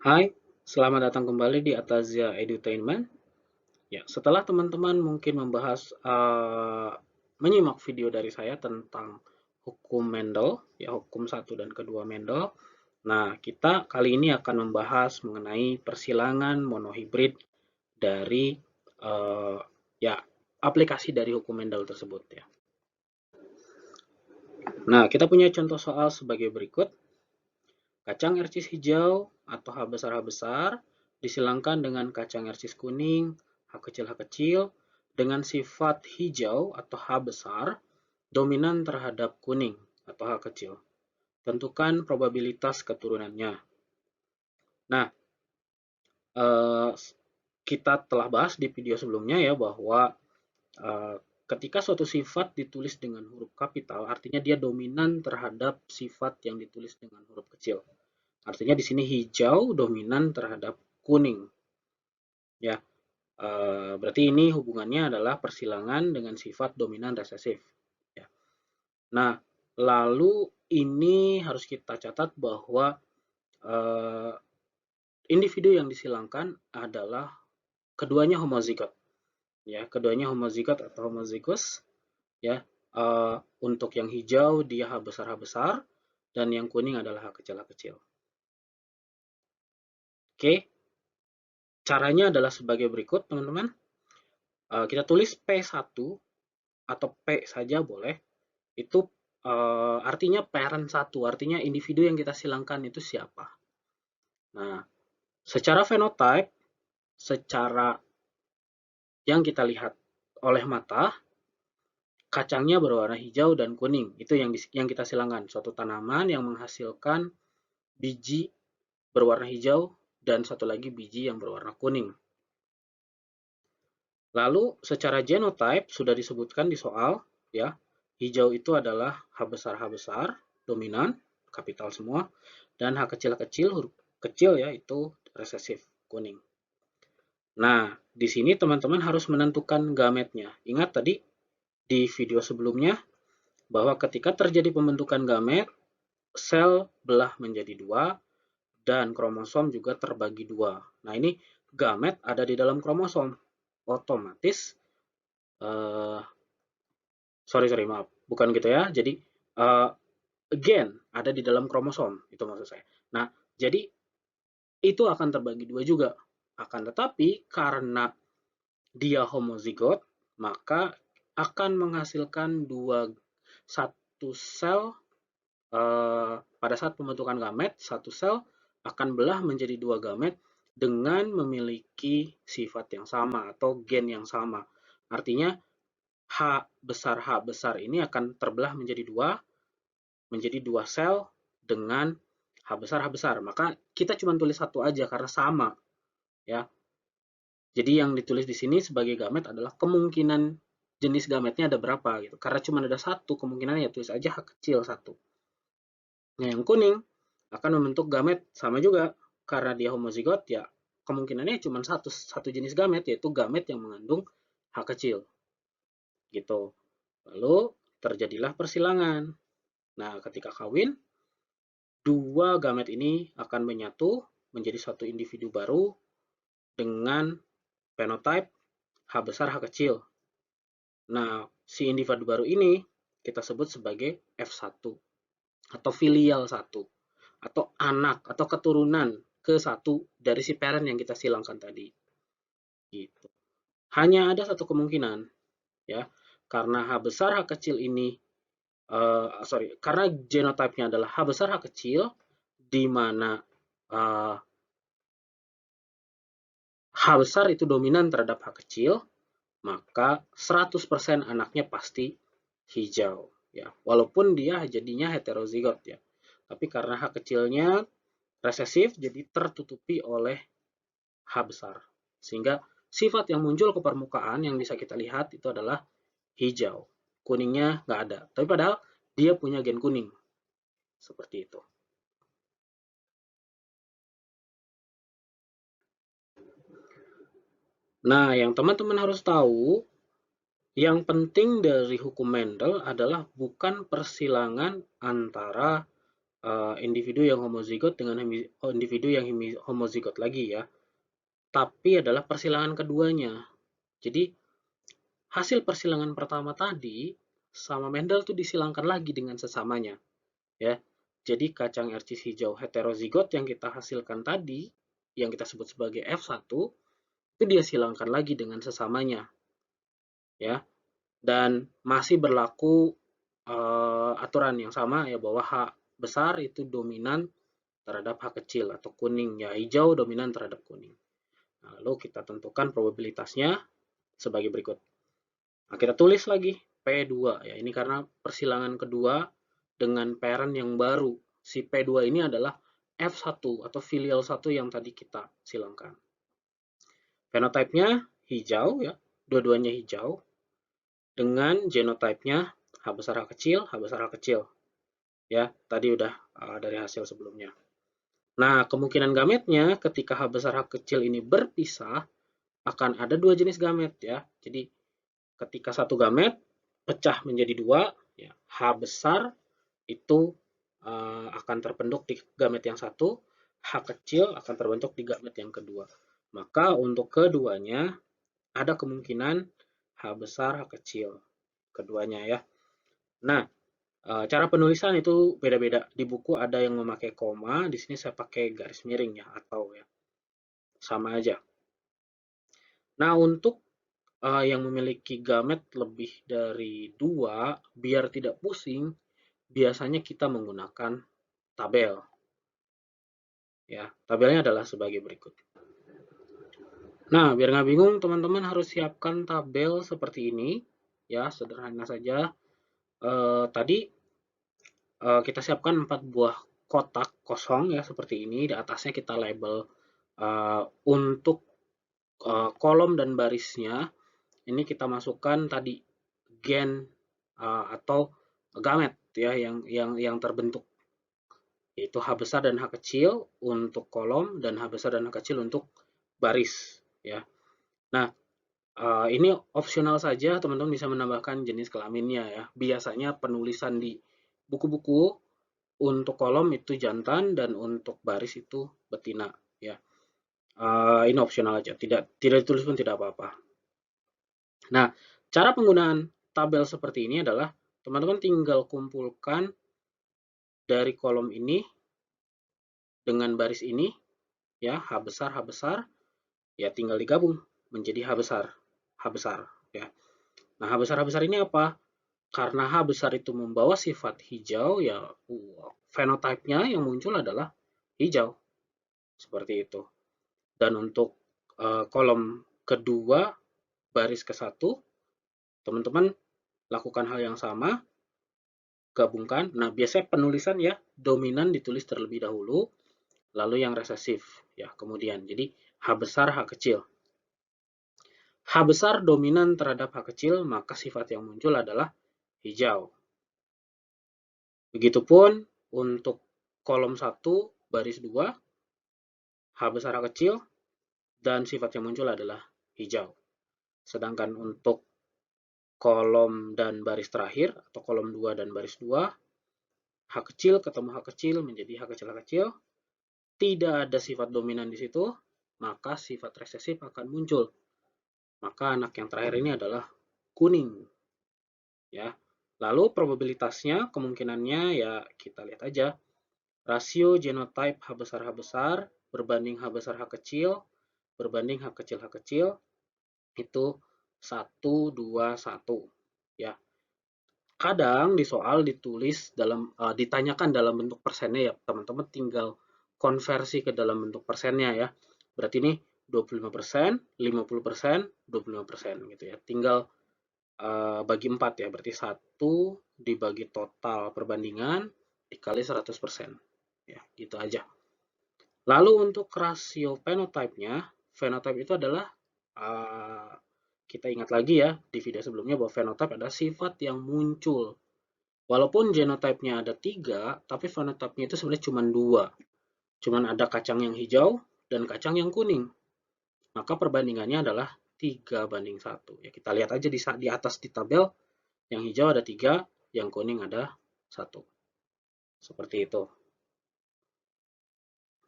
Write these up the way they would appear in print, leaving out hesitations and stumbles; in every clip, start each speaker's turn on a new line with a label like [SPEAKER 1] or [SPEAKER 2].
[SPEAKER 1] Hai, selamat datang kembali di Atazia Edutainment. Ya, setelah teman-teman mungkin menyimak video dari saya tentang hukum Mendel, ya hukum satu dan kedua Mendel. Nah, kita kali ini akan membahas mengenai persilangan monohibrid dari eh, ya aplikasi dari hukum Mendel tersebut ya. Nah, kita punya contoh soal sebagai berikut. Kacang ercis hijau atau H besar disilangkan dengan kacang ercis kuning H kecil dengan sifat hijau atau H besar dominan terhadap kuning atau H kecil. Tentukan probabilitas keturunannya. Nah, eh, kita telah bahas di video sebelumnya ya bahwa eh, ketika suatu sifat ditulis dengan huruf kapital, artinya dia dominan terhadap sifat yang ditulis dengan huruf kecil. Artinya di sini hijau dominan terhadap kuning. Ya, berarti ini hubungannya adalah persilangan dengan sifat dominan resesif. Ya. Nah, lalu ini harus kita catat bahwa eh, individu yang disilangkan adalah keduanya homozigot. Ya, keduanya homozigot atau homozigous. Ya, untuk yang hijau dia H besar dan yang kuning adalah H kecil. Oke, caranya adalah sebagai berikut, teman-teman. Kita tulis P1 atau P saja boleh. Itu artinya parent satu, artinya individu yang kita silangkan itu siapa. Nah, secara fenotype, secara yang kita lihat oleh mata, kacangnya berwarna hijau dan kuning. Itu yang kita silangkan. Suatu tanaman yang menghasilkan biji berwarna hijau dan satu lagi biji yang berwarna kuning. Lalu secara genotype sudah disebutkan di soal, ya. Hijau itu adalah H besar dominan, kapital semua, dan H kecil huruf kecil ya itu resesif kuning. Nah, di sini teman-teman harus menentukan gametnya. Ingat tadi di video sebelumnya bahwa ketika terjadi pembentukan gamet, sel belah menjadi dua dan kromosom juga terbagi dua. Nah, ini gamet ada di dalam kromosom. Otomatis uh, sorry maaf, bukan gitu ya. Jadi gen ada di dalam kromosom, itu maksud saya. Nah, jadi itu akan terbagi dua juga. Akan tetapi karena dia homozigot, maka akan menghasilkan satu sel pada saat pembentukan gamet, satu sel akan belah menjadi dua gamet dengan memiliki sifat yang sama atau gen yang sama. Artinya H besar ini akan terbelah menjadi dua sel dengan H besar. Maka kita cuma tulis satu aja karena sama, ya. Jadi yang ditulis di sini sebagai gamet adalah kemungkinan jenis gametnya ada berapa gitu. Karena cuma ada satu, kemungkinannya ya tulis aja H kecil satu. Nah, yang kuning akan membentuk gamet sama juga karena dia homozigot ya kemungkinannya cuma satu jenis gamet yaitu gamet yang mengandung H kecil gitu. Lalu terjadilah persilangan. Nah, ketika kawin, dua gamet ini akan menyatu menjadi satu individu baru dengan fenotype H besar H kecil. Nah, si individu baru ini kita sebut sebagai F1 atau filial 1 atau anak atau keturunan ke satu dari si parent yang kita silangkan tadi. Gitu. Hanya ada satu kemungkinan ya, karena H besar H kecil ini karena genotipenya adalah H besar H kecil di mana uh, H besar itu dominan terhadap H kecil, maka 100% anaknya pasti hijau ya. Walaupun dia jadinya heterozigot ya. Tapi karena H kecilnya resesif jadi tertutupi oleh H besar. Sehingga sifat yang muncul ke permukaan yang bisa kita lihat itu adalah hijau. Kuningnya nggak ada. Tapi padahal dia punya gen kuning. Seperti itu. Nah, yang teman-teman harus tahu, yang penting dari hukum Mendel adalah bukan persilangan antara individu yang homozigot dengan individu yang homozigot lagi ya. Tapi adalah persilangan keduanya. Jadi hasil persilangan pertama tadi sama Mendel tuh disilangkan lagi dengan sesamanya ya. Jadi kacang RCS hijau heterozigot yang kita hasilkan tadi, yang kita sebut sebagai F1, itu dia silangkan lagi dengan sesamanya ya. Dan masih berlaku aturan yang sama ya, bahwa H besar itu dominan terhadap H kecil atau kuning ya, hijau dominan terhadap kuning. Nah, lalu kita tentukan probabilitasnya sebagai berikut. Nah, kita tulis lagi P2 ya. Ini karena persilangan kedua dengan parent yang baru. Si P2 ini adalah F1 atau filial 1 yang tadi kita silangkan. Fenotipenya hijau ya, dua-duanya hijau. Dengan genotipenya H besar H kecil, H besar H kecil. Ya, tadi udah dari hasil sebelumnya. Nah, kemungkinan gametnya ketika H besar H kecil ini berpisah akan ada dua jenis gamet ya. Jadi ketika satu gamet pecah menjadi dua, ya, H besar itu akan terbentuk di gamet yang satu, H kecil akan terbentuk di gamet yang kedua. Maka untuk keduanya ada kemungkinan H besar H kecil keduanya ya. Nah, cara penulisan itu beda-beda. Di buku ada yang memakai koma, di sini saya pakai garis miring ya, atau ya. Sama aja. Nah, untuk yang memiliki gamet lebih dari dua, biar tidak pusing, biasanya kita menggunakan tabel. Ya, tabelnya adalah sebagai berikut. Nah, biar nggak bingung, teman-teman harus siapkan tabel seperti ini. Ya, sederhana saja. Tadi kita siapkan 4 buah kotak kosong ya, seperti ini. Di atasnya kita label untuk kolom dan barisnya. Ini kita masukkan tadi gen atau gamet ya, yang terbentuk, yaitu H besar dan H kecil untuk kolom dan H besar dan H kecil untuk baris ya. Nah, ini opsional saja, teman-teman bisa menambahkan jenis kelaminnya ya. Biasanya penulisan di buku-buku untuk kolom itu jantan dan untuk baris itu betina ya. Ini opsional aja, tidak ditulis pun tidak apa-apa. Nah, cara penggunaan tabel seperti ini adalah teman-teman tinggal kumpulkan dari kolom ini dengan baris ini ya, H besar ya, tinggal digabung menjadi H besar ya. Nah, H besar ini apa? Karena H besar itu membawa sifat hijau ya, fenotipenya yang muncul adalah hijau seperti itu. Dan untuk kolom kedua baris ke satu, teman-teman lakukan hal yang sama, gabungkan. Nah, biasanya penulisan ya, dominan ditulis terlebih dahulu, lalu yang resesif ya kemudian. Jadi H besar H kecil. H besar dominan terhadap H kecil, maka sifat yang muncul adalah hijau. Begitupun untuk kolom 1 baris 2, H besar H kecil, dan sifat yang muncul adalah hijau. Sedangkan untuk kolom dan baris terakhir, atau kolom 2 dan baris 2, H kecil ketemu H kecil menjadi H kecil H kecil, tidak ada sifat dominan di situ, maka sifat resesif akan muncul. Maka anak yang terakhir ini adalah kuning. Ya. Lalu probabilitasnya, kemungkinannya ya kita lihat aja. Rasio genotype H besar berbanding H besar H kecil berbanding H kecil H kecil itu 1, 2, 1. Ya. Kadang di soal ditulis dalam ditanyakan dalam bentuk persennya ya, teman-teman tinggal konversi ke dalam bentuk persennya ya. Berarti ini 25%, 50%, 25% gitu ya. Tinggal bagi 4 ya, berarti 1 dibagi total perbandingan dikali 100%. Ya, gitu aja. Lalu untuk rasio fenotipenya, fenotipe itu adalah kita ingat lagi ya di video sebelumnya bahwa fenotipe adalah sifat yang muncul. Walaupun genotipenya ada 3, tapi fenotipenya itu sebenarnya cuma 2. Cuman ada kacang yang hijau dan kacang yang kuning. Maka perbandingannya adalah 3:1. Ya, kita lihat aja di atas di tabel, yang hijau ada 3, yang kuning ada 1. Seperti itu.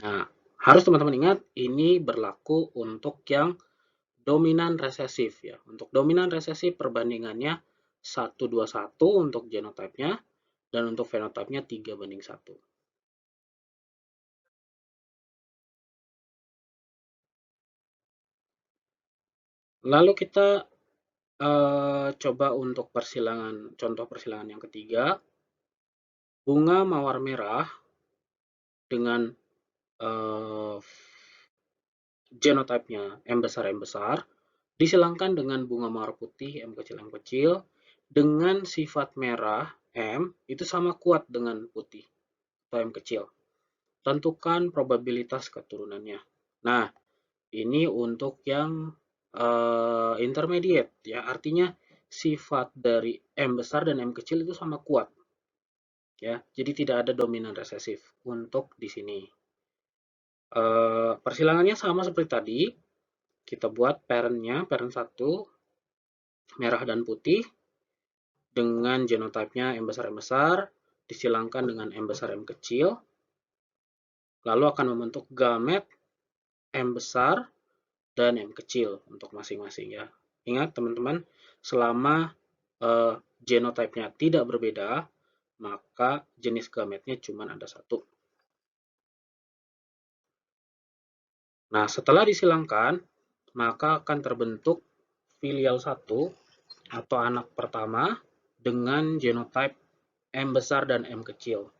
[SPEAKER 1] Nah, harus teman-teman ingat ini berlaku untuk yang dominan resesif ya. Untuk dominan resesif perbandingannya 1:21 untuk genotipenya dan untuk fenotipenya 3:1. Lalu kita coba untuk contoh persilangan yang ketiga, bunga mawar merah dengan uh, genotipenya M besar disilangkan dengan bunga mawar putih M kecil dengan sifat merah M itu sama kuat dengan putih atau M kecil. Tentukan probabilitas keturunannya. Nah, ini untuk yang intermediate ya, artinya sifat dari M besar dan M kecil itu sama kuat ya. Jadi tidak ada dominan resesif untuk di sini. Persilangannya sama seperti tadi. Kita buat parent-nya, parent 1 merah dan putih dengan genotipenya M besar disilangkan dengan M besar M kecil. Lalu akan membentuk gamet M besar dan M kecil untuk masing-masing ya. Ingat teman-teman, selama genotipenya tidak berbeda, maka jenis gametnya cuma ada satu. Nah, setelah disilangkan, maka akan terbentuk filial 1 atau anak pertama dengan genotype M besar dan M kecil.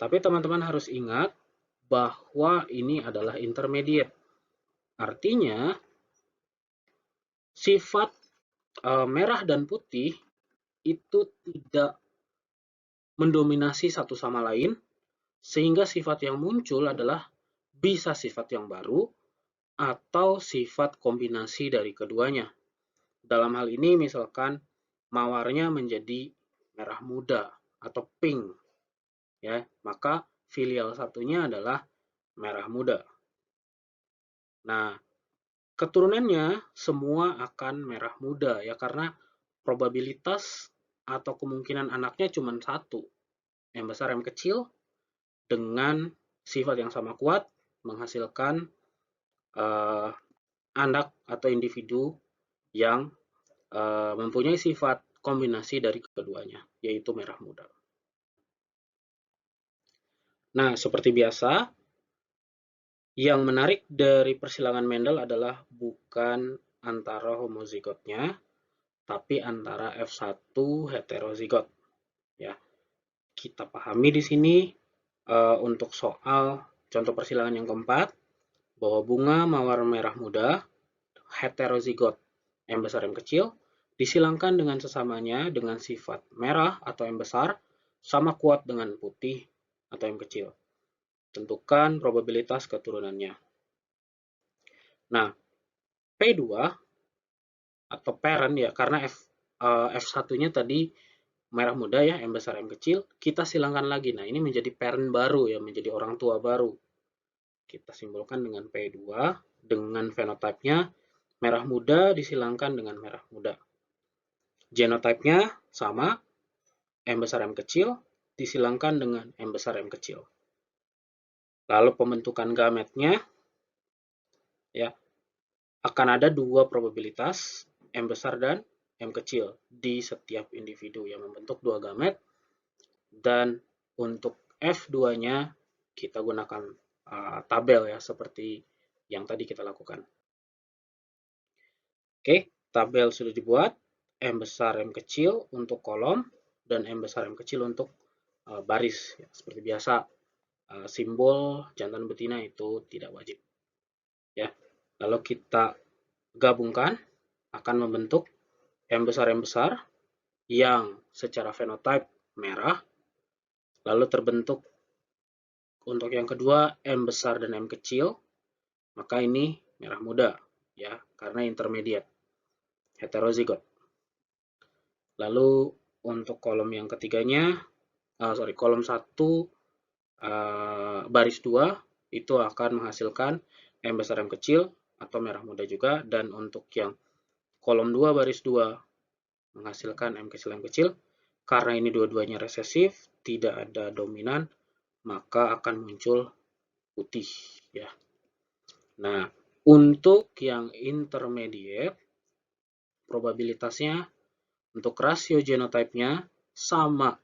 [SPEAKER 1] Tapi teman-teman harus ingat bahwa ini adalah intermediate. Artinya, sifat merah dan putih itu tidak mendominasi satu sama lain, sehingga sifat yang muncul adalah bisa sifat yang baru atau sifat kombinasi dari keduanya. Dalam hal ini misalkan mawarnya menjadi merah muda atau pink, ya, maka filial satunya adalah merah muda. Nah, keturunannya semua akan merah muda ya, karena probabilitas atau kemungkinan anaknya cuma satu, M besar M kecil dengan sifat yang sama kuat menghasilkan uh, anak atau individu yang mempunyai sifat kombinasi dari keduanya, yaitu merah muda. Nah, seperti biasa, yang menarik dari persilangan Mendel adalah bukan antara homozigotnya, tapi antara F1 heterozigot. Ya, kita pahami di sini untuk soal contoh persilangan yang keempat, bahwa bunga mawar merah muda heterozigot M besar M kecil disilangkan dengan sesamanya dengan sifat merah atau M besar sama kuat dengan putih atau M kecil. Tentukan probabilitas keturunannya. Nah, P2 atau parent ya, karena F1-nya tadi merah muda ya, M besar M kecil, kita silangkan lagi. Nah, ini menjadi parent baru ya, menjadi orang tua baru. Kita simbolkan dengan P2 dengan fenotipenya merah muda disilangkan dengan merah muda. Genotipenya sama, M besar M kecil disilangkan dengan M besar M kecil. Lalu pembentukan gametnya ya akan ada dua probabilitas M besar dan M kecil di setiap individu yang membentuk dua gamet, dan untuk F2-nya kita gunakan tabel ya seperti yang tadi kita lakukan. Oke, tabel sudah dibuat, M besar M kecil untuk kolom dan M besar M kecil untuk baris ya, seperti biasa. Simbol jantan betina itu tidak wajib ya. Lalu kita gabungkan akan membentuk M besar yang secara fenotype merah, lalu terbentuk untuk yang kedua M besar dan M kecil, maka ini merah muda ya, karena intermediate heterozigot. Lalu untuk kolom yang ketiganya, kolom 1 baris 2 itu akan menghasilkan M besar M kecil atau merah muda juga, dan untuk yang kolom 2 baris 2 menghasilkan M kecil, karena ini dua-duanya resesif, tidak ada dominan, maka akan muncul putih ya. Nah, untuk yang intermediate probabilitasnya untuk rasio genotipenya sama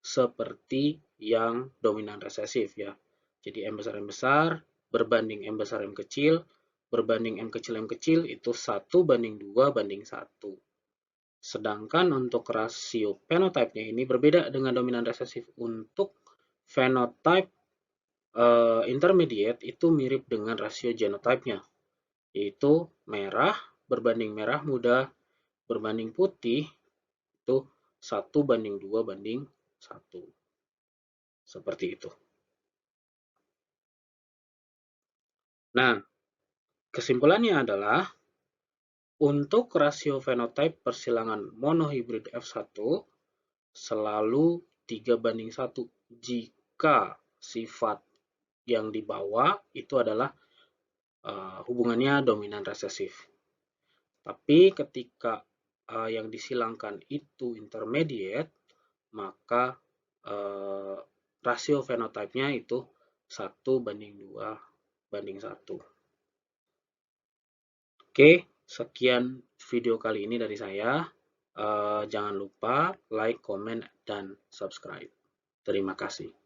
[SPEAKER 1] seperti yang dominan resesif ya. Jadi M besar berbanding M besar M kecil berbanding M kecil itu 1:2:1. Sedangkan untuk rasio phenotype-nya ini berbeda dengan dominan resesif. Untuk phenotype intermediate itu mirip dengan rasio genotype-nya, yaitu merah berbanding merah muda berbanding putih itu 1:2:1. Seperti itu. Nah, kesimpulannya adalah untuk rasio fenotipe persilangan monohibrid F1 selalu 3:1 jika sifat yang dibawa itu adalah hubungannya dominan resesif. Tapi ketika yang disilangkan itu intermediate, maka rasio fenotipenya itu 1:2:1. Oke, sekian video kali ini dari saya. Jangan lupa like, comment, dan subscribe. Terima kasih.